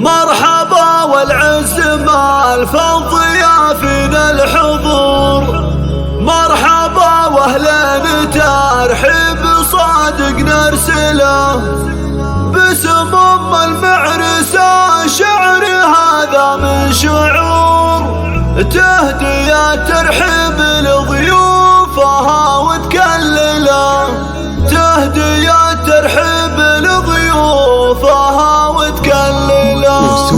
مرحبا والعز مال فضيافنا الحضور، مرحبا واهلا ترحيب صادق نرسله باسم ام المعرسة. شعر هذا من شعور تهدية ترحيب لضيوفها وتكلله، تهدية ترحيب لضيوفها وتكلله.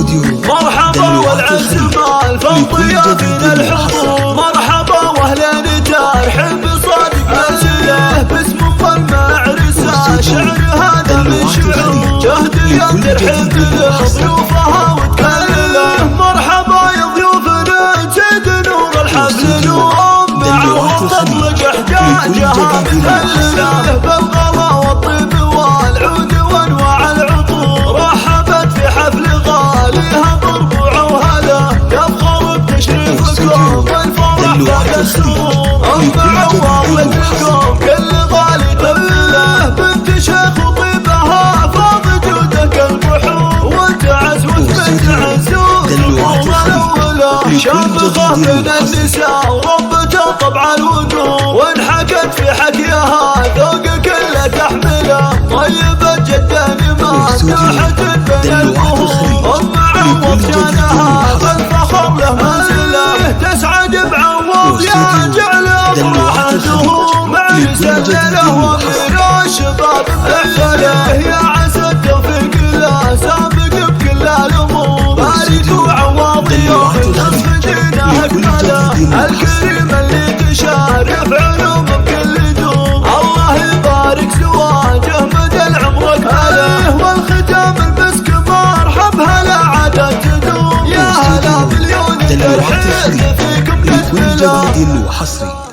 مرحبا والعز مال فضيافنا الحضور، مرحبا واهلا ترحيب صادق نرسله باسم ام المعرسة. شعر هذا من شعور تهدية ترحيب لضيوفها وتكلله. مرحبا يا ضيوفنا زيد نور الحفل وام عوض تطلق احجاجها متهلله بالغلا والطيب والعود وانواع العطور. رحبت في حفل غاليها ضربوع وهلا تفخر بتشريفكم والفرح بعد السرور. ام عوض لكم كل غالي تبله بنت شيخ وطيبها فاض جودك البحور. وتعز وثبت عزوز الأمور الأولى شامخة من النساء وربته طبع الوقور. وانحكت في حكيها ذوق كله تحمله طيبة جدا ما تحت بين البهور. ام عوض شانها بالفخر له منزله تسعد بعوض يا جعل افراح الزهور. معرسة له وامير الشباب احفله يا عسى التوفيق له سابق بكل الامور. بارك وعوض يوم نصف دينه اكمله الكريم اللي تشارف علوم بكل دور. الله يبارك زواجه مدى العمر اكمله والختام المسك مرحب هلا عادت تدور. يا هلا مليون ترحيب فيكم لكل جديد وحصري.